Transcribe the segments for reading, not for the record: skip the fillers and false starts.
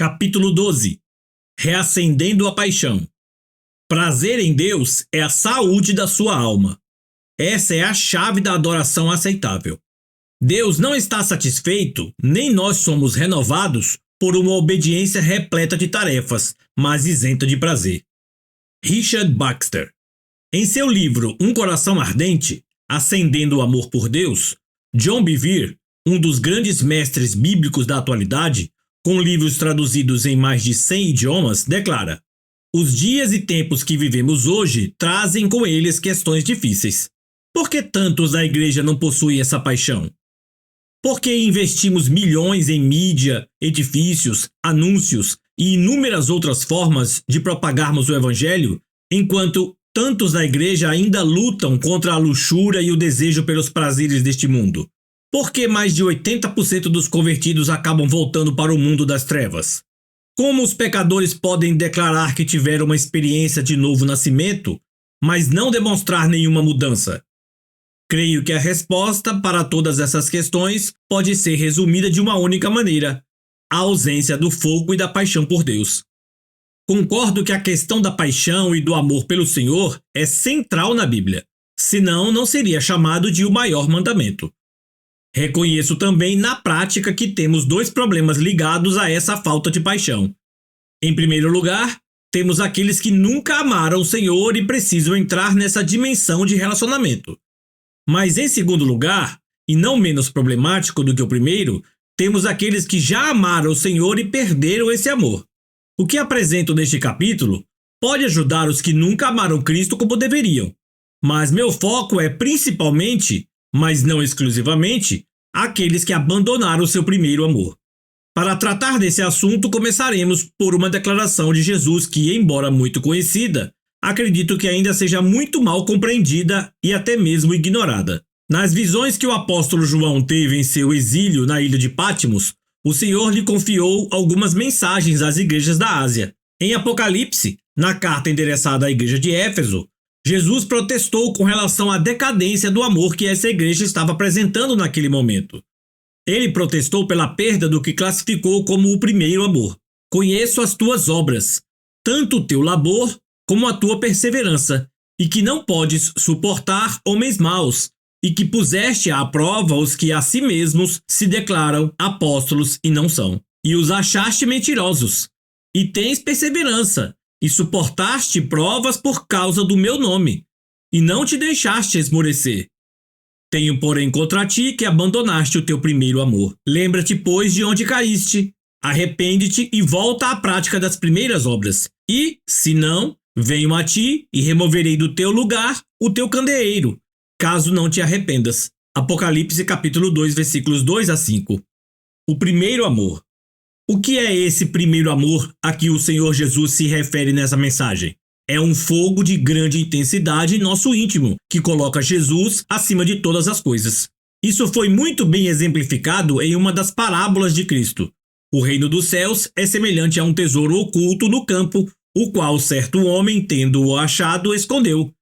Capítulo 12. Reacendendo a paixão. Prazer em Deus é a saúde da sua alma. Essa é a chave da adoração aceitável. Deus não está satisfeito, nem nós somos renovados por uma obediência repleta de tarefas, mas isenta de prazer. Richard Baxter. Em seu livro Um Coração Ardente, Acendendo o Amor por Deus, John Bevere, um dos grandes mestres bíblicos da atualidade, com livros traduzidos em mais de 100 idiomas, declara: os dias e tempos que vivemos hoje trazem com eles questões difíceis. Por que tantos da igreja não possuem essa paixão? Por que investimos milhões em mídia, edifícios, anúncios e inúmeras outras formas de propagarmos o evangelho, enquanto tantos da igreja ainda lutam contra a luxúria e o desejo pelos prazeres deste mundo? Por que mais de 80% dos convertidos acabam voltando para o mundo das trevas? Como os pecadores podem declarar que tiveram uma experiência de novo nascimento, mas não demonstrar nenhuma mudança? Creio que a resposta para todas essas questões pode ser resumida de uma única maneira: a ausência do fogo e da paixão por Deus. Concordo que a questão da paixão e do amor pelo Senhor é central na Bíblia, senão não seria chamado de o maior mandamento. Reconheço também na prática que temos dois problemas ligados a essa falta de paixão. Em primeiro lugar, temos aqueles que nunca amaram o Senhor e precisam entrar nessa dimensão de relacionamento. Mas em segundo lugar, e não menos problemático do que o primeiro, temos aqueles que já amaram o Senhor e perderam esse amor. O que apresento neste capítulo pode ajudar os que nunca amaram Cristo como deveriam, mas meu foco é principalmente, mas não exclusivamente, aqueles que abandonaram seu primeiro amor. Para tratar desse assunto, começaremos por uma declaração de Jesus que, embora muito conhecida, acredito que ainda seja muito mal compreendida e até mesmo ignorada. Nas visões que o apóstolo João teve em seu exílio na ilha de Patmos, o Senhor lhe confiou algumas mensagens às igrejas da Ásia. Em Apocalipse, na carta endereçada à igreja de Éfeso, Jesus protestou com relação à decadência do amor que essa igreja estava apresentando naquele momento. Ele protestou pela perda do que classificou como o primeiro amor. Conheço as tuas obras, tanto o teu labor como a tua perseverança, e que não podes suportar homens maus, e que puseste à prova os que a si mesmos se declaram apóstolos e não são, e os achaste mentirosos, e tens perseverança, e suportaste provas por causa do meu nome, e não te deixaste esmorecer. Tenho, porém, contra ti que abandonaste o teu primeiro amor. Lembra-te, pois, de onde caíste, arrepende-te e volta à prática das primeiras obras. E, se não, venho a ti e removerei do teu lugar o teu candeeiro, caso não te arrependas. Apocalipse capítulo 2, versículos 2 a 5. O primeiro amor. O que é esse primeiro amor a que o Senhor Jesus se refere nessa mensagem? É um fogo de grande intensidade em nosso íntimo, que coloca Jesus acima de todas as coisas. Isso foi muito bem exemplificado em uma das parábolas de Cristo. O reino dos céus é semelhante a um tesouro oculto no campo, o qual certo homem, tendo-o achado, escondeu.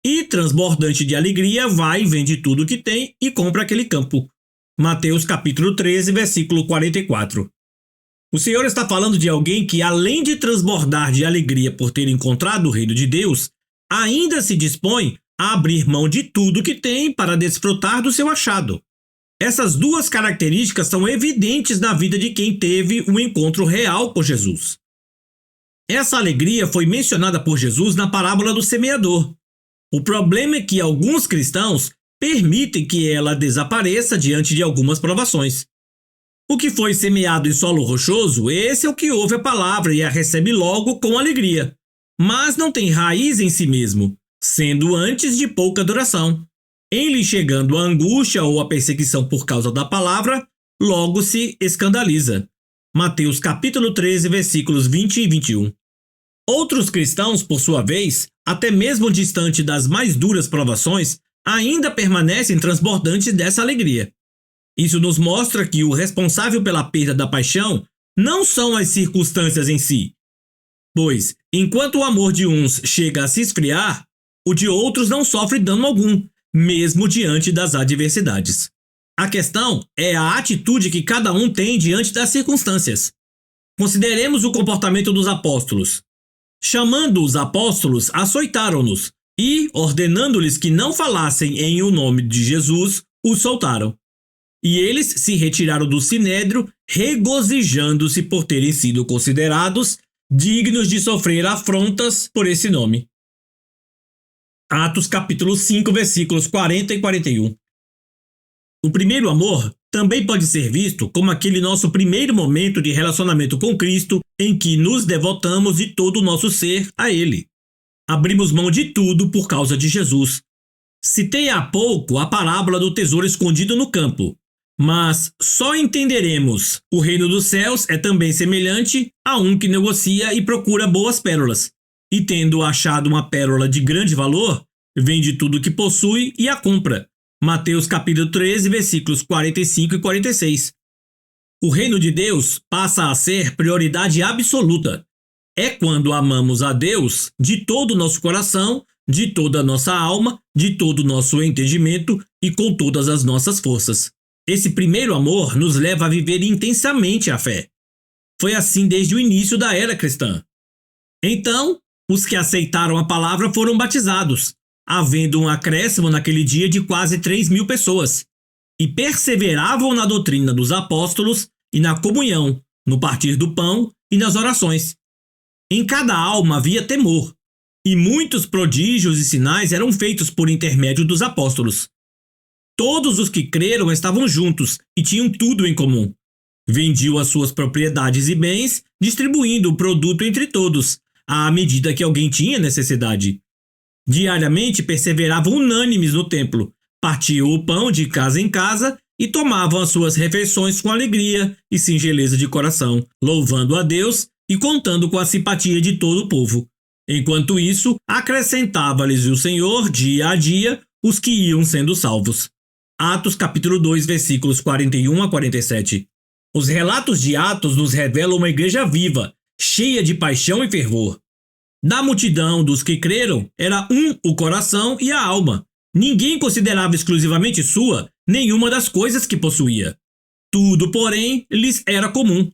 E, transbordante de alegria, vai e vende tudo o que tem e compra aquele campo. Mateus capítulo 13, versículo 44. O Senhor está falando de alguém que, além de transbordar de alegria por ter encontrado o reino de Deus, ainda se dispõe a abrir mão de tudo que tem para desfrutar do seu achado. Essas duas características são evidentes na vida de quem teve um encontro real com Jesus. Essa alegria foi mencionada por Jesus na parábola do semeador. O problema é que alguns cristãos permitem que ela desapareça diante de algumas provações. O que foi semeado em solo rochoso, esse é o que ouve a palavra e a recebe logo com alegria, mas não tem raiz em si mesmo, sendo antes de pouca duração. Em lhe chegando a angústia ou a perseguição por causa da palavra, logo se escandaliza. Mateus capítulo 13, versículos 20 e 21. Outros cristãos, por sua vez, até mesmo distante das mais duras provações, ainda permanecem transbordantes dessa alegria. Isso nos mostra que o responsável pela perda da paixão não são as circunstâncias em si. Pois, enquanto o amor de uns chega a se esfriar, o de outros não sofre dano algum, mesmo diante das adversidades. A questão é a atitude que cada um tem diante das circunstâncias. Consideremos o comportamento dos apóstolos. Chamando os apóstolos, açoitaram-nos e, ordenando-lhes que não falassem em o nome de Jesus, os soltaram. E eles se retiraram do sinédrio, regozijando-se por terem sido considerados dignos de sofrer afrontas por esse nome. Atos capítulo 5, versículos 40 e 41. O primeiro amor também pode ser visto como aquele nosso primeiro momento de relacionamento com Cristo em que nos devotamos de todo o nosso ser a Ele. Abrimos mão de tudo por causa de Jesus. Citei há pouco a parábola do tesouro escondido no campo, mas só entenderemos o reino dos céus é também semelhante a um que negocia e procura boas pérolas, e tendo achado uma pérola de grande valor, vende tudo o que possui e a compra. Mateus capítulo 13, versículos 45 e 46. O reino de Deus passa a ser prioridade absoluta. É quando amamos a Deus de todo o nosso coração, de toda a nossa alma, de todo o nosso entendimento e com todas as nossas forças. Esse primeiro amor nos leva a viver intensamente a fé. Foi assim desde o início da era cristã. Então, os que aceitaram a palavra foram batizados, havendo um acréscimo naquele dia de quase 3.000 pessoas, e perseveravam na doutrina dos apóstolos e na comunhão, no partir do pão e nas orações. Em cada alma havia temor, e muitos prodígios e sinais eram feitos por intermédio dos apóstolos. Todos os que creram estavam juntos e tinham tudo em comum. Vendiam as suas propriedades e bens, distribuindo o produto entre todos, à medida que alguém tinha necessidade. Diariamente perseveravam unânimes no templo, partiam o pão de casa em casa e tomavam as suas refeições com alegria e singeleza de coração, louvando a Deus e contando com a simpatia de todo o povo. Enquanto isso, acrescentava-lhes o Senhor, dia a dia, os que iam sendo salvos. Atos capítulo 2, versículos 41 a 47. Os relatos de Atos nos revelam uma igreja viva, cheia de paixão e fervor. Da multidão dos que creram, era o coração e a alma. Ninguém considerava exclusivamente sua nenhuma das coisas que possuía. Tudo, porém, lhes era comum.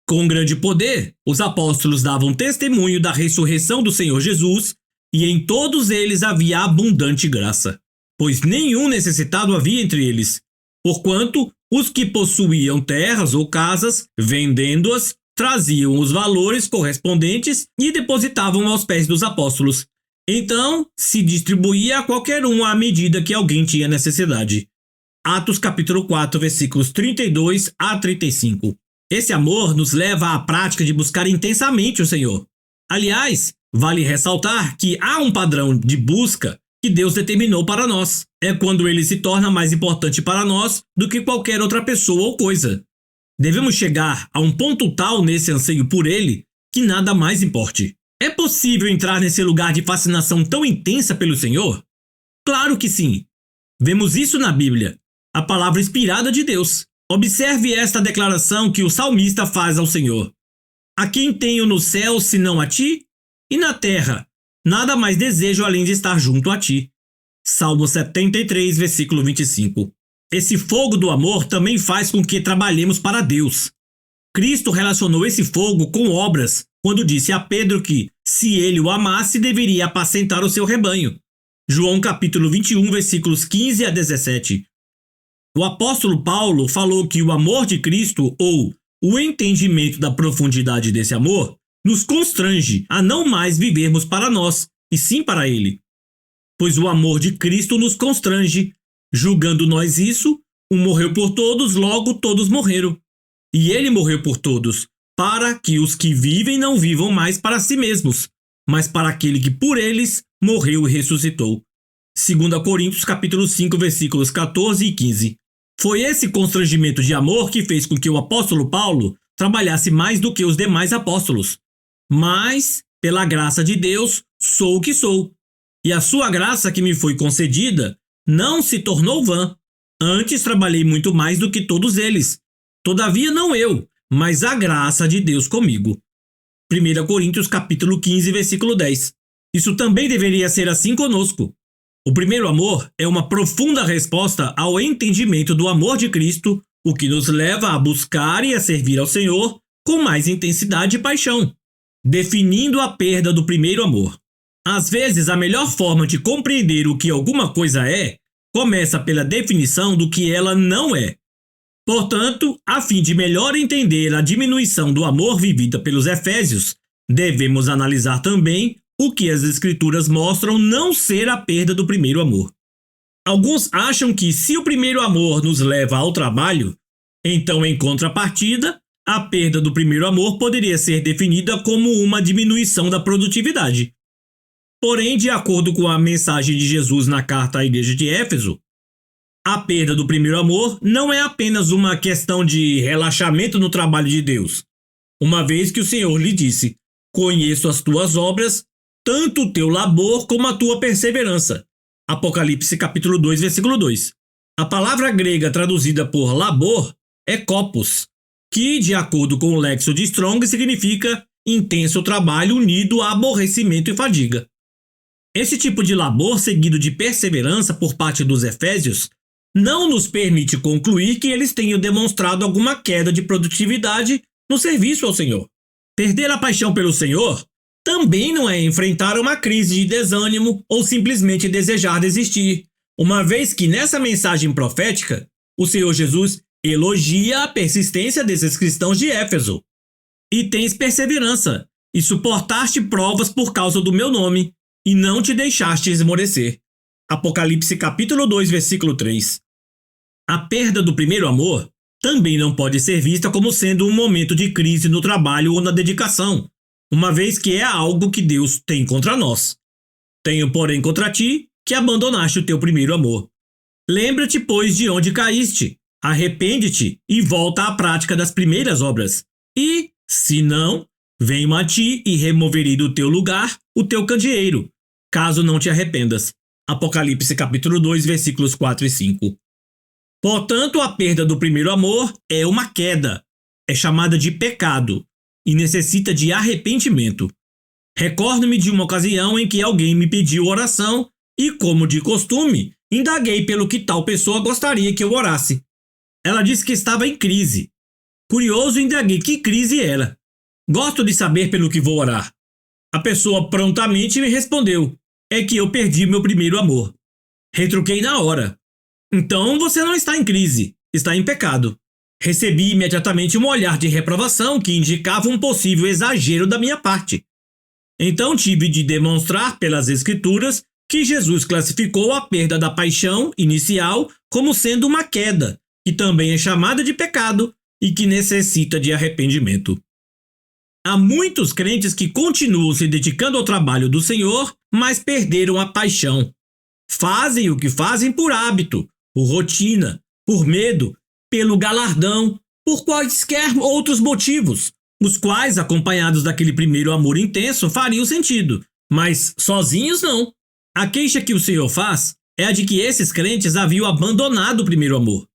Com grande poder, os apóstolos davam testemunho da ressurreição do Senhor Jesus, e em todos eles havia abundante graça, pois nenhum necessitado havia entre eles, porquanto os que possuíam terras ou casas, vendendo-as, traziam os valores correspondentes e depositavam aos pés dos apóstolos. Então, se distribuía a qualquer um à medida que alguém tinha necessidade. Atos capítulo 4, versículos 32 a 35. Esse amor nos leva à prática de buscar intensamente o Senhor. Aliás, vale ressaltar que há um padrão de busca que Deus determinou para nós. É quando ele se torna mais importante para nós do que qualquer outra pessoa ou coisa. Devemos chegar a um ponto tal nesse anseio por ele que nada mais importe. É possível entrar nesse lugar de fascinação tão intensa pelo Senhor? Claro que sim. Vemos isso na Bíblia, a palavra inspirada de Deus. Observe esta declaração que o salmista faz ao Senhor. A quem tenho no céu senão a ti? E na terra, nada mais desejo além de estar junto a ti. Salmo 73, versículo 25. Esse fogo do amor também faz com que trabalhemos para Deus. Cristo relacionou esse fogo com obras, quando disse a Pedro que, se ele o amasse, deveria apacentar o seu rebanho. João capítulo 21, versículos 15 a 17. O apóstolo Paulo falou que o amor de Cristo, ou o entendimento da profundidade desse amor, nos constrange a não mais vivermos para nós, e sim para ele. Pois o amor de Cristo nos constrange. Julgando nós isso, um morreu por todos, logo todos morreram. E ele morreu por todos, para que os que vivem não vivam mais para si mesmos, mas para aquele que por eles morreu e ressuscitou. 2 Coríntios capítulo 5, versículos 14 e 15. Foi esse constrangimento de amor que fez com que o apóstolo Paulo trabalhasse mais do que os demais apóstolos. Mas, pela graça de Deus, sou o que sou. E a sua graça que me foi concedida não se tornou vã. Antes trabalhei muito mais do que todos eles. Todavia não eu, mas a graça de Deus comigo. 1 Coríntios capítulo 15, versículo 10. Isso também deveria ser assim conosco. O primeiro amor é uma profunda resposta ao entendimento do amor de Cristo, o que nos leva a buscar e a servir ao Senhor com mais intensidade e paixão, definindo a perda do primeiro amor. Às vezes, a melhor forma de compreender o que alguma coisa é começa pela definição do que ela não é. Portanto, a fim de melhor entender a diminuição do amor vivida pelos Efésios, devemos analisar também o que as Escrituras mostram não ser a perda do primeiro amor. Alguns acham que se o primeiro amor nos leva ao trabalho, então, em contrapartida, a perda do primeiro amor poderia ser definida como uma diminuição da produtividade. Porém, de acordo com a mensagem de Jesus na carta à igreja de Éfeso, a perda do primeiro amor não é apenas uma questão de relaxamento no trabalho de Deus, uma vez que o Senhor lhe disse: conheço as tuas obras, tanto o teu labor como a tua perseverança. Apocalipse capítulo 2, versículo 2. A palavra grega traduzida por labor é kopos, que, de acordo com o Léxico de Strong, significa intenso trabalho unido a aborrecimento e fadiga. Esse tipo de labor, seguido de perseverança por parte dos Efésios, não nos permite concluir que eles tenham demonstrado alguma queda de produtividade no serviço ao Senhor. Perder a paixão pelo Senhor também não é enfrentar uma crise de desânimo ou simplesmente desejar desistir, uma vez que nessa mensagem profética, o Senhor Jesus elogia a persistência desses cristãos de Éfeso. E tens perseverança, e suportaste provas por causa do meu nome, e não te deixaste esmorecer. Apocalipse capítulo 2, versículo 3. A perda do primeiro amor também não pode ser vista como sendo um momento de crise no trabalho ou na dedicação, uma vez que é algo que Deus tem contra nós. Tenho, porém, contra ti que abandonaste o teu primeiro amor. Lembra-te, pois, de onde caíste, arrepende-te e volta à prática das primeiras obras. E, se não, venho a ti e removerei do teu lugar o teu candeeiro, caso não te arrependas. Apocalipse capítulo 2, versículos 4 e 5. Portanto, a perda do primeiro amor é uma queda, é chamada de pecado e necessita de arrependimento. Recordo-me de uma ocasião em que alguém me pediu oração e, como de costume, indaguei pelo que tal pessoa gostaria que eu orasse. Ela disse que estava em crise. Curioso, indaguei que crise era. Gosto de saber pelo que vou orar. A pessoa prontamente me respondeu: é que eu perdi meu primeiro amor. Retruquei na hora: então você não está em crise, está em pecado. Recebi imediatamente um olhar de reprovação que indicava um possível exagero da minha parte. Então tive de demonstrar pelas Escrituras que Jesus classificou a perda da paixão inicial como sendo uma queda, que também é chamada de pecado e que necessita de arrependimento. Há muitos crentes que continuam se dedicando ao trabalho do Senhor, mas perderam a paixão. Fazem o que fazem por hábito, por rotina, por medo, pelo galardão, por quaisquer outros motivos, os quais, acompanhados daquele primeiro amor intenso, fariam sentido, mas sozinhos não. A queixa que o Senhor faz é a de que esses crentes haviam abandonado o primeiro amor.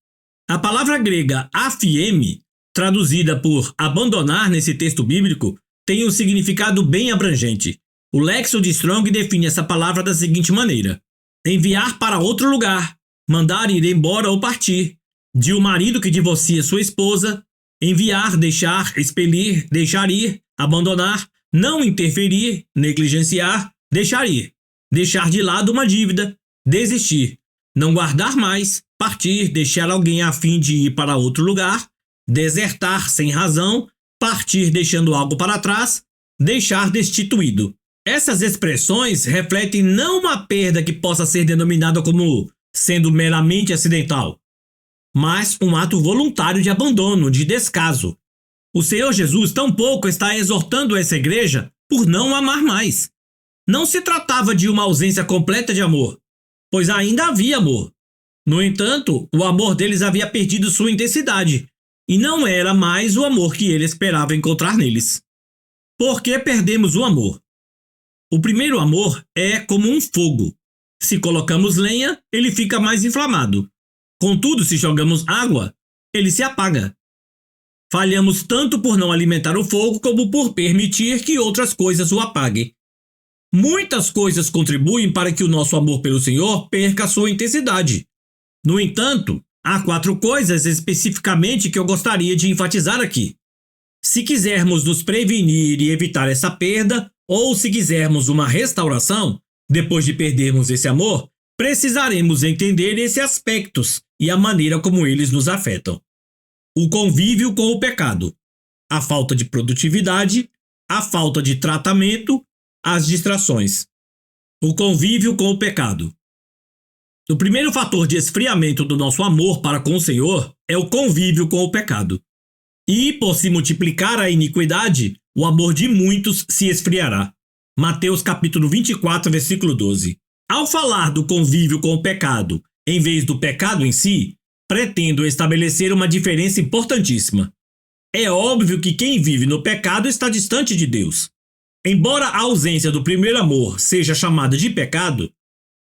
A palavra grega aphiemi, traduzida por abandonar nesse texto bíblico, tem um significado bem abrangente. O Léxico de Strong define essa palavra da seguinte maneira: enviar para outro lugar, mandar ir embora ou partir, de um marido que divorcia sua esposa, enviar, deixar, expelir, deixar ir, abandonar, não interferir, negligenciar, deixar ir, deixar de lado uma dívida, desistir, não guardar mais, partir, deixar alguém a fim de ir para outro lugar, desertar sem razão, partir deixando algo para trás, deixar destituído. Essas expressões refletem não uma perda que possa ser denominada como sendo meramente acidental, mas um ato voluntário de abandono, de descaso. O Senhor Jesus tampouco está exortando essa igreja por não amar mais. Não se tratava de uma ausência completa de amor, pois ainda havia amor. No entanto, o amor deles havia perdido sua intensidade, e não era mais o amor que ele esperava encontrar neles. Por que perdemos o amor? O primeiro amor é como um fogo. Se colocamos lenha, ele fica mais inflamado. Contudo, se jogamos água, ele se apaga. Falhamos tanto por não alimentar o fogo como por permitir que outras coisas o apaguem. Muitas coisas contribuem para que o nosso amor pelo Senhor perca sua intensidade. No entanto, há 4 coisas especificamente que eu gostaria de enfatizar aqui. Se quisermos nos prevenir e evitar essa perda, ou se quisermos uma restauração, depois de perdermos esse amor, precisaremos entender esses aspectos e a maneira como eles nos afetam. O convívio com o pecado, a falta de produtividade, a falta de tratamento, as distrações. O convívio com o pecado. O primeiro fator de esfriamento do nosso amor para com o Senhor é o convívio com o pecado. E, por se multiplicar a iniquidade, o amor de muitos se esfriará. Mateus capítulo 24, versículo 12. Ao falar do convívio com o pecado, em vez do pecado em si, pretendo estabelecer uma diferença importantíssima. É óbvio que quem vive no pecado está distante de Deus. Embora a ausência do primeiro amor seja chamada de pecado,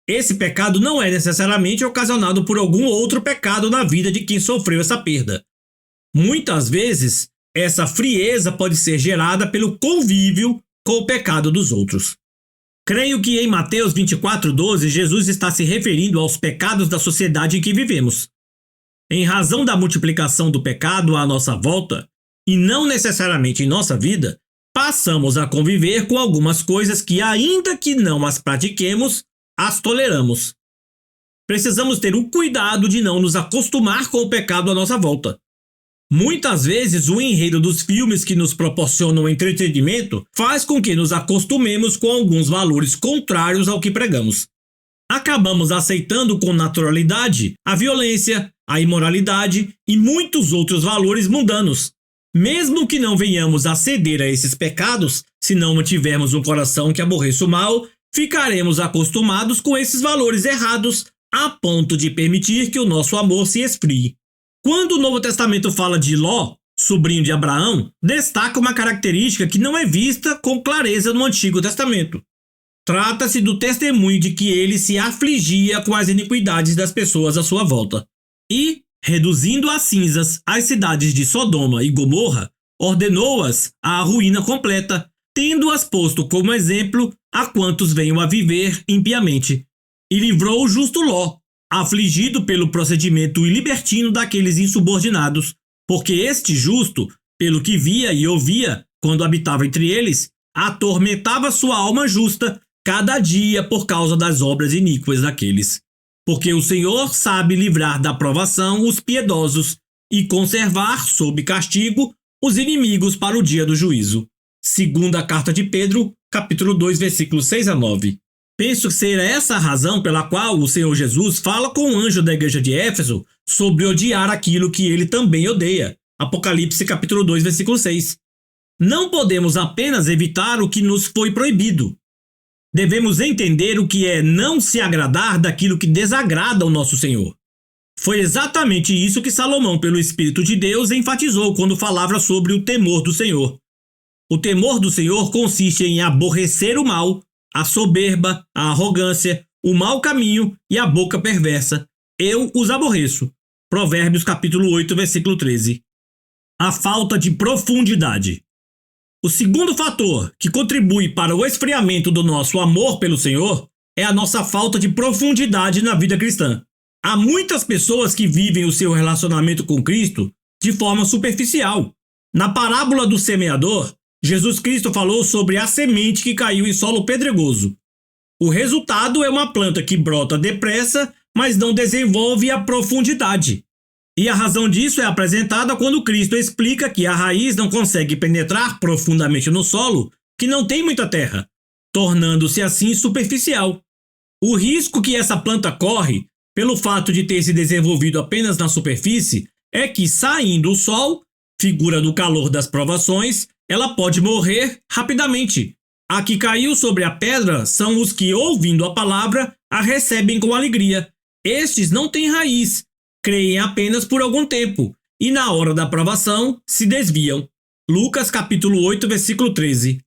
esse pecado não é necessariamente ocasionado por algum outro pecado na vida de quem sofreu essa perda. Muitas vezes, essa frieza pode ser gerada pelo convívio com o pecado dos outros. Creio que em Mateus 24:12, Jesus está se referindo aos pecados da sociedade em que vivemos. Em razão da multiplicação do pecado à nossa volta, e não necessariamente em nossa vida, passamos a conviver com algumas coisas que, ainda que não as pratiquemos, as toleramos. Precisamos ter o cuidado de não nos acostumar com o pecado à nossa volta. Muitas vezes, o enredo dos filmes que nos proporcionam entretenimento faz com que nos acostumemos com alguns valores contrários ao que pregamos. Acabamos aceitando com naturalidade a violência, a imoralidade e muitos outros valores mundanos. Mesmo que não venhamos a ceder a esses pecados, se não mantivermos um coração que aborreça o mal, ficaremos acostumados com esses valores errados a ponto de permitir que o nosso amor se esfrie. Quando o Novo Testamento fala de Ló, sobrinho de Abraão, destaca uma característica que não é vista com clareza no Antigo Testamento. Trata-se do testemunho de que ele se afligia com as iniquidades das pessoas à sua volta. E, reduzindo a cinzas as cidades de Sodoma e Gomorra, ordenou-as à ruína completa, tendo-as posto como exemplo a quantos venham a viver impiamente. E livrou o justo Ló, afligido pelo procedimento libertino daqueles insubordinados, porque este justo, pelo que via e ouvia quando habitava entre eles, atormentava sua alma justa cada dia por causa das obras iníquas daqueles. Porque o Senhor sabe livrar da provação os piedosos e conservar, sob castigo, os inimigos para o dia do juízo. Segunda carta de Pedro, capítulo 2, versículos 6 a 9. Penso ser essa a razão pela qual o Senhor Jesus fala com o anjo da igreja de Éfeso sobre odiar aquilo que ele também odeia. Apocalipse capítulo 2, versículo 6. Não podemos apenas evitar o que nos foi proibido. Devemos entender o que é não se agradar daquilo que desagrada ao nosso Senhor. Foi exatamente isso que Salomão, pelo Espírito de Deus, enfatizou quando falava sobre o temor do Senhor. O temor do Senhor consiste em aborrecer o mal, a soberba, a arrogância, o mau caminho e a boca perversa. Eu os aborreço. Provérbios capítulo 8, versículo 13. A falta de profundidade. O segundo fator que contribui para o esfriamento do nosso amor pelo Senhor é a nossa falta de profundidade na vida cristã. Há muitas pessoas que vivem o seu relacionamento com Cristo de forma superficial. Na parábola do semeador, Jesus Cristo falou sobre a semente que caiu em solo pedregoso. O resultado é uma planta que brota depressa, mas não desenvolve a profundidade. E a razão disso é apresentada quando Cristo explica que a raiz não consegue penetrar profundamente no solo, que não tem muita terra, tornando-se assim superficial. O risco que essa planta corre, pelo fato de ter se desenvolvido apenas na superfície, é que, saindo o sol, figura do calor das provações, ela pode morrer rapidamente. A que caiu sobre a pedra são os que, ouvindo a palavra, a recebem com alegria. Estes não têm raiz, creem apenas por algum tempo, e na hora da provação se desviam. Lucas capítulo 8, versículo 13.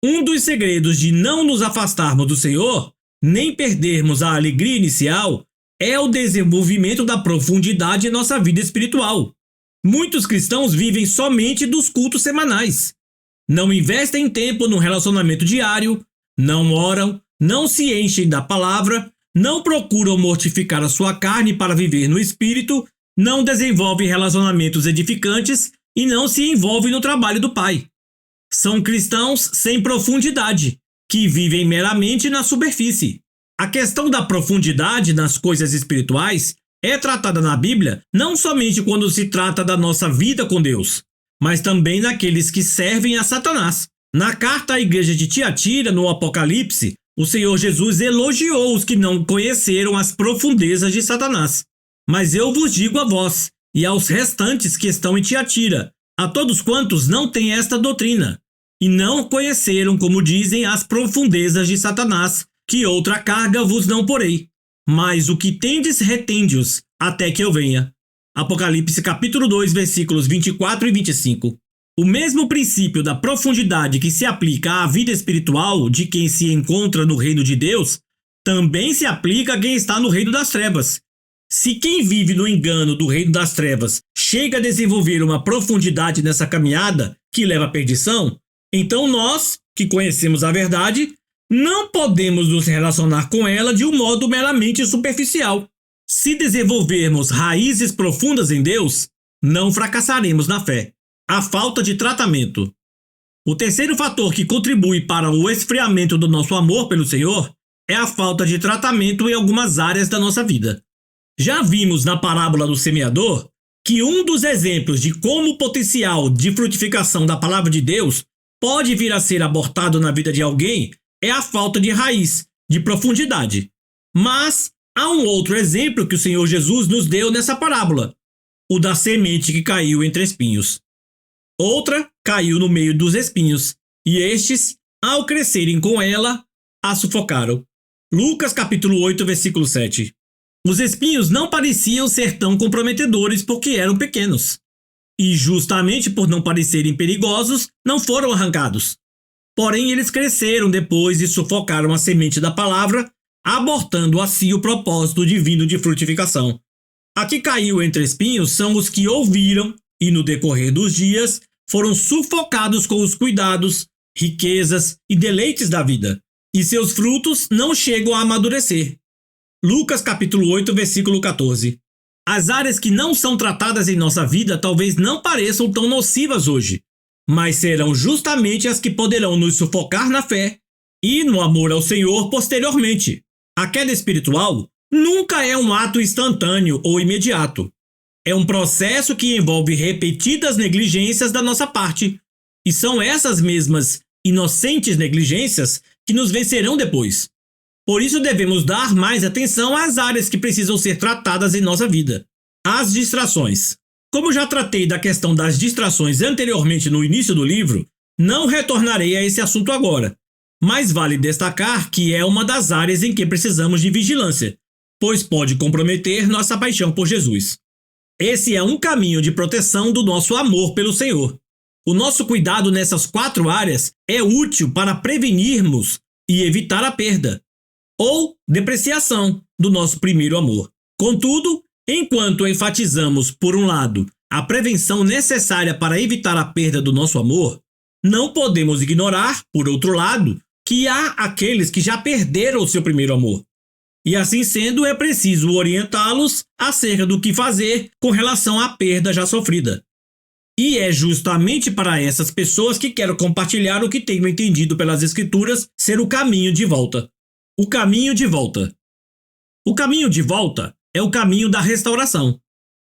Um dos segredos de não nos afastarmos do Senhor, nem perdermos a alegria inicial, é o desenvolvimento da profundidade em nossa vida espiritual. Muitos cristãos vivem somente dos cultos semanais. Não investem tempo no relacionamento diário, não oram, não se enchem da palavra, não procuram mortificar a sua carne para viver no espírito, não desenvolvem relacionamentos edificantes e não se envolvem no trabalho do Pai. São cristãos sem profundidade, que vivem meramente na superfície. A questão da profundidade nas coisas espirituais é tratada na Bíblia não somente quando se trata da nossa vida com Deus, mas também naqueles que servem a Satanás. Na carta à igreja de Tiatira, no Apocalipse, o Senhor Jesus elogiou os que não conheceram as profundezas de Satanás. Mas eu vos digo a vós, e aos restantes que estão em Tiatira, a todos quantos não têm esta doutrina, e não conheceram, como dizem, as profundezas de Satanás, que outra carga vos não porei. Mas o que tendes retende-os, até que eu venha. Apocalipse capítulo 2, versículos 24 e 25. O mesmo princípio da profundidade que se aplica à vida espiritual de quem se encontra no reino de Deus, também se aplica a quem está no reino das trevas. Se quem vive no engano do reino das trevas chega a desenvolver uma profundidade nessa caminhada que leva à perdição, então nós, que conhecemos a verdade, não podemos nos relacionar com ela de um modo meramente superficial. Se desenvolvermos raízes profundas em Deus, não fracassaremos na fé. A falta de tratamento. O terceiro fator que contribui para o esfriamento do nosso amor pelo Senhor é a falta de tratamento em algumas áreas da nossa vida. Já vimos na parábola do semeador que um dos exemplos de como o potencial de frutificação da palavra de Deus pode vir a ser abortado na vida de alguém é a falta de raiz, de profundidade. Mas há um outro exemplo que o Senhor Jesus nos deu nessa parábola, o da semente que caiu entre espinhos. Outra caiu no meio dos espinhos, e estes, ao crescerem com ela, a sufocaram. Lucas capítulo 8, versículo 7. Os espinhos não pareciam ser tão comprometedores porque eram pequenos. E justamente por não parecerem perigosos, não foram arrancados. Porém, eles cresceram depois e sufocaram a semente da palavra, abortando assim o propósito divino de frutificação. A que caiu entre espinhos são os que ouviram e, no decorrer dos dias, foram sufocados com os cuidados, riquezas e deleites da vida, e seus frutos não chegam a amadurecer. Lucas capítulo 8, versículo 14. As áreas que não são tratadas em nossa vida talvez não pareçam tão nocivas hoje, mas serão justamente as que poderão nos sufocar na fé e no amor ao Senhor posteriormente. A queda espiritual nunca é um ato instantâneo ou imediato. É um processo que envolve repetidas negligências da nossa parte, e são essas mesmas inocentes negligências que nos vencerão depois. Por isso devemos dar mais atenção às áreas que precisam ser tratadas em nossa vida. As distrações. Como já tratei da questão das distrações anteriormente no início do livro, não retornarei a esse assunto agora, mas vale destacar que é uma das áreas em que precisamos de vigilância, pois pode comprometer nossa paixão por Jesus. Esse é um caminho de proteção do nosso amor pelo Senhor. O nosso cuidado nessas 4 áreas é útil para prevenirmos e evitar a perda ou depreciação do nosso primeiro amor. Contudo, enquanto enfatizamos, por um lado, a prevenção necessária para evitar a perda do nosso amor, não podemos ignorar, por outro lado, que há aqueles que já perderam o seu primeiro amor. E assim sendo, é preciso orientá-los acerca do que fazer com relação à perda já sofrida. E é justamente para essas pessoas que quero compartilhar o que tenho entendido pelas Escrituras ser o caminho de volta. O caminho de volta. O caminho de volta é o caminho da restauração.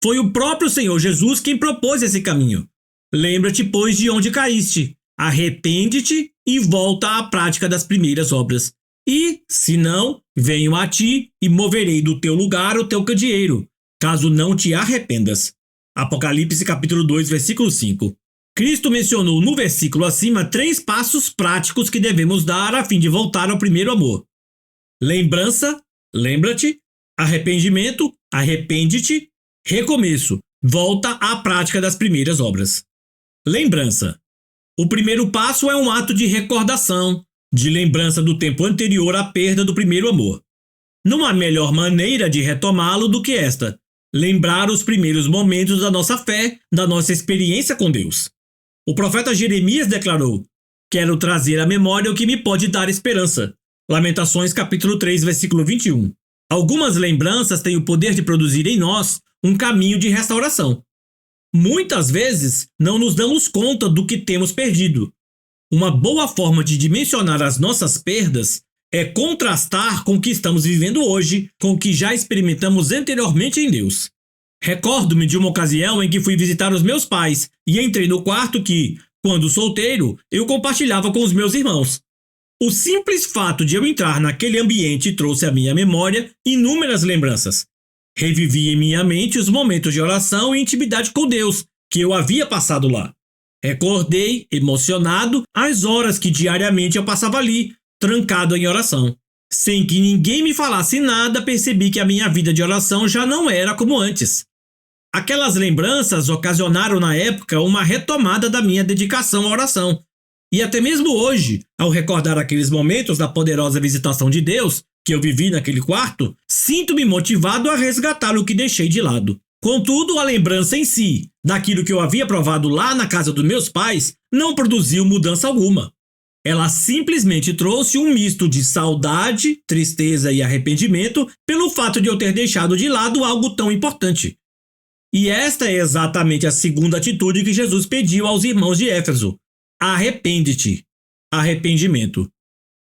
Foi o próprio Senhor Jesus quem propôs esse caminho. Lembra-te, pois, de onde caíste. Arrepende-te e volta à prática das primeiras obras. E, se não, venho a ti e moverei do teu lugar o teu candeeiro, caso não te arrependas. Apocalipse capítulo 2, versículo 5. Cristo mencionou no versículo acima 3 passos práticos que devemos dar a fim de voltar ao primeiro amor. Lembrança, lembra-te, arrependimento, arrepende-te, recomeço, volta à prática das primeiras obras. Lembrança. O primeiro passo é um ato de recordação, de lembrança do tempo anterior à perda do primeiro amor. Não há melhor maneira de retomá-lo do que esta: lembrar os primeiros momentos da nossa fé, da nossa experiência com Deus. O profeta Jeremias declarou: quero trazer à memória o que me pode dar esperança. Lamentações capítulo 3, versículo 21. Algumas lembranças têm o poder de produzir em nós um caminho de restauração. Muitas vezes não nos damos conta do que temos perdido. Uma boa forma de dimensionar as nossas perdas é contrastar com o que estamos vivendo hoje com o que já experimentamos anteriormente em Deus. Recordo-me de uma ocasião em que fui visitar os meus pais e entrei no quarto que, quando solteiro, eu compartilhava com os meus irmãos. O simples fato de eu entrar naquele ambiente trouxe à minha memória inúmeras lembranças. Revivi em minha mente os momentos de oração e intimidade com Deus que eu havia passado lá. Recordei, emocionado, as horas que diariamente eu passava ali, trancado em oração. Sem que ninguém me falasse nada, percebi que a minha vida de oração já não era como antes. Aquelas lembranças ocasionaram na época uma retomada da minha dedicação à oração. E até mesmo hoje, ao recordar aqueles momentos da poderosa visitação de Deus que eu vivi naquele quarto, sinto-me motivado a resgatar o que deixei de lado. Contudo, a lembrança em si, daquilo que eu havia provado lá na casa dos meus pais, não produziu mudança alguma. Ela simplesmente trouxe um misto de saudade, tristeza e arrependimento pelo fato de eu ter deixado de lado algo tão importante. E esta é exatamente a segunda atitude que Jesus pediu aos irmãos de Éfeso. Arrepende-te. Arrependimento.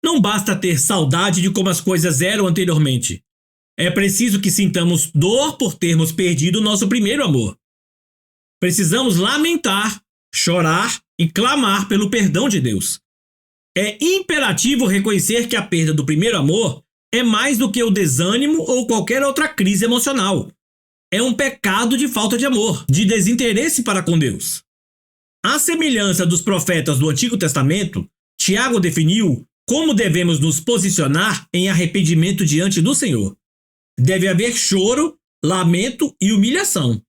Não basta ter saudade de como as coisas eram anteriormente. É preciso que sintamos dor por termos perdido o nosso primeiro amor. Precisamos lamentar, chorar e clamar pelo perdão de Deus. É imperativo reconhecer que a perda do primeiro amor é mais do que o desânimo ou qualquer outra crise emocional. É um pecado de falta de amor, de desinteresse para com Deus. À semelhança dos profetas do Antigo Testamento, Tiago definiu como devemos nos posicionar em arrependimento diante do Senhor. Deve haver choro, lamento e humilhação.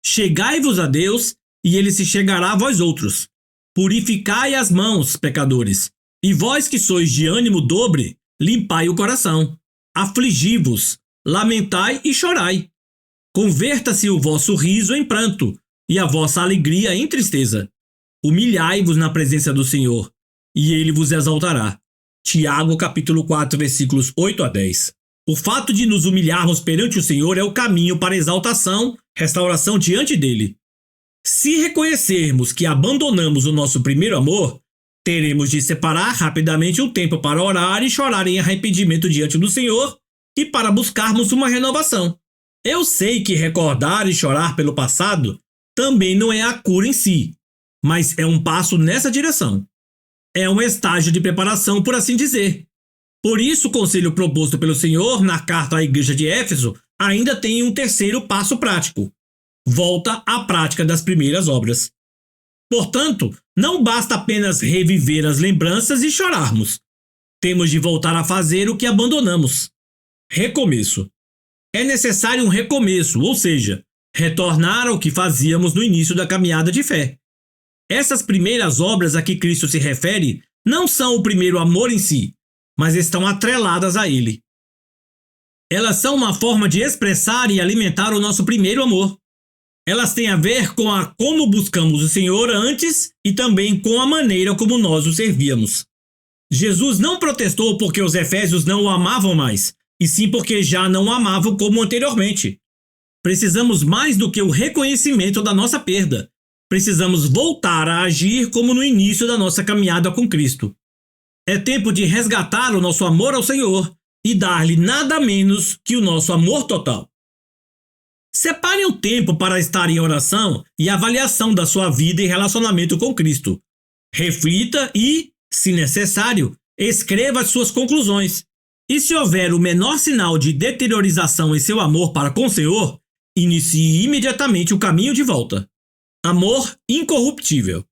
Chegai-vos a Deus, e ele se chegará a vós outros. Purificai as mãos, pecadores, e vós que sois de ânimo dobre, limpai o coração. Afligi-vos, lamentai e chorai. Converta-se o vosso riso em pranto, e a vossa alegria em tristeza. Humilhai-vos na presença do Senhor, e ele vos exaltará. Tiago, capítulo 4, versículos 8 a 10. O fato de nos humilharmos perante o Senhor é o caminho para a exaltação, restauração diante dele. Se reconhecermos que abandonamos o nosso primeiro amor, teremos de separar rapidamente um tempo para orar e chorar em arrependimento diante do Senhor e para buscarmos uma renovação. Eu sei que recordar e chorar pelo passado também não é a cura em si, mas é um passo nessa direção. É um estágio de preparação, por assim dizer. Por isso, o conselho proposto pelo Senhor na carta à igreja de Éfeso ainda tem um terceiro passo prático. Volta à prática das primeiras obras. Portanto, não basta apenas reviver as lembranças e chorarmos. Temos de voltar a fazer o que abandonamos. Recomeço. É necessário um recomeço, ou seja, retornar ao que fazíamos no início da caminhada de fé. Essas primeiras obras a que Cristo se refere não são o primeiro amor em si, mas estão atreladas a ele. Elas são uma forma de expressar e alimentar o nosso primeiro amor. Elas têm a ver com como buscamos o Senhor antes e também com a maneira como nós o servíamos. Jesus não protestou porque os efésios não o amavam mais, e sim porque já não o amavam como anteriormente. Precisamos mais do que o reconhecimento da nossa perda. Precisamos voltar a agir como no início da nossa caminhada com Cristo. É tempo de resgatar o nosso amor ao Senhor e dar-lhe nada menos que o nosso amor total. Separe um tempo para estar em oração e avaliação da sua vida e relacionamento com Cristo. Reflita e, se necessário, escreva as suas conclusões. E se houver o menor sinal de deteriorização em seu amor para com o Senhor, inicie imediatamente o caminho de volta. Amor incorruptível.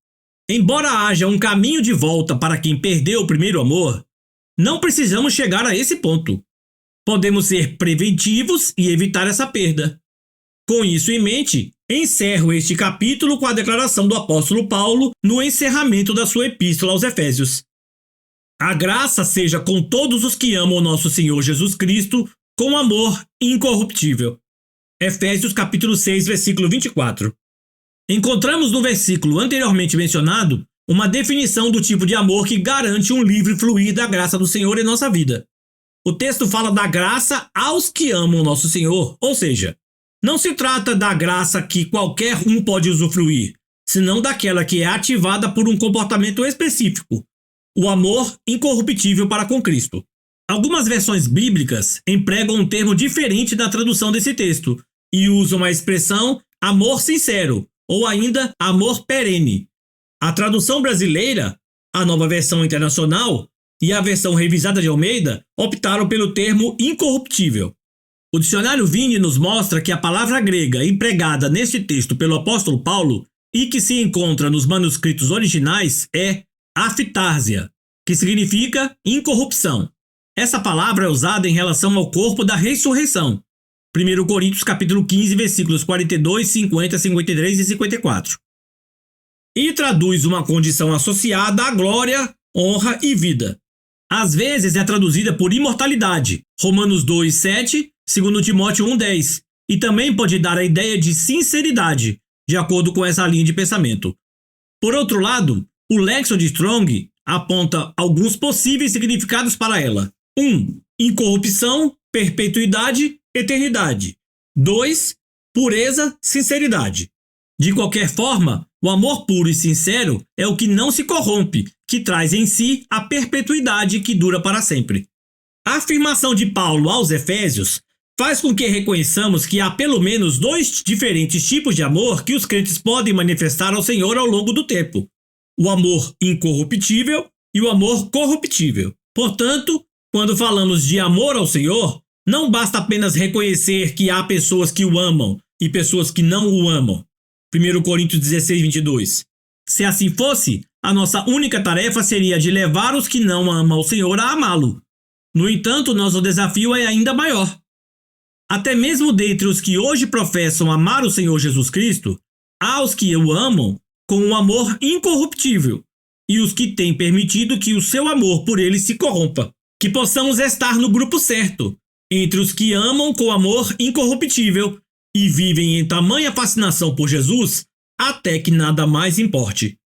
Embora haja um caminho de volta para quem perdeu o primeiro amor, não precisamos chegar a esse ponto. Podemos ser preventivos e evitar essa perda. Com isso em mente, encerro este capítulo com a declaração do apóstolo Paulo no encerramento da sua epístola aos Efésios. A graça seja com todos os que amam o nosso Senhor Jesus Cristo com amor incorruptível. Efésios capítulo 6, versículo 24. Encontramos no versículo anteriormente mencionado uma definição do tipo de amor que garante um livre fluir da graça do Senhor em nossa vida. O texto fala da graça aos que amam o nosso Senhor, ou seja, Não se trata da graça que qualquer um pode usufruir, senão daquela que é ativada por um comportamento específico, o amor incorruptível para com Cristo. Algumas versões bíblicas empregam um termo diferente na tradução desse texto e usam a expressão amor sincero ou ainda amor perene. A tradução brasileira, a Nova Versão Internacional e a versão revisada de Almeida optaram pelo termo incorruptível. O dicionário Vini nos mostra que a palavra grega empregada neste texto pelo apóstolo Paulo e que se encontra nos manuscritos originais é afitárzia, que significa incorrupção. Essa palavra é usada em relação ao corpo da ressurreição. 1 Coríntios capítulo 15, versículos 42, 50, 53 e 54. E traduz uma condição associada à glória, honra e vida. Às vezes é traduzida por imortalidade, Romanos 2, 7, 2 Timóteo 1, 10, e também pode dar a ideia de sinceridade, de acordo com essa linha de pensamento. Por outro lado, o Lexon de Strong aponta alguns possíveis significados para ela. 1. Incorrupção, perpetuidade, eternidade. 2. Pureza, sinceridade. De qualquer forma, o amor puro e sincero é o que não se corrompe, que traz em si a perpetuidade que dura para sempre. A afirmação de Paulo aos Efésios faz com que reconheçamos que há pelo menos 2 diferentes tipos de amor que os crentes podem manifestar ao Senhor ao longo do tempo: o amor incorruptível e o amor corruptível. Portanto, quando falamos de amor ao Senhor, não basta apenas reconhecer que há pessoas que o amam e pessoas que não o amam. 1 Coríntios 16, 22. Se assim fosse, a nossa única tarefa seria de levar os que não amam ao Senhor a amá-lo. No entanto, nosso desafio é ainda maior. Até mesmo dentre os que hoje professam amar o Senhor Jesus Cristo, há os que o amam com um amor incorruptível e os que têm permitido que o seu amor por ele se corrompa. Que possamos estar no grupo certo, entre os que amam com amor incorruptível e vivem em tamanha fascinação por Jesus, até que nada mais importe.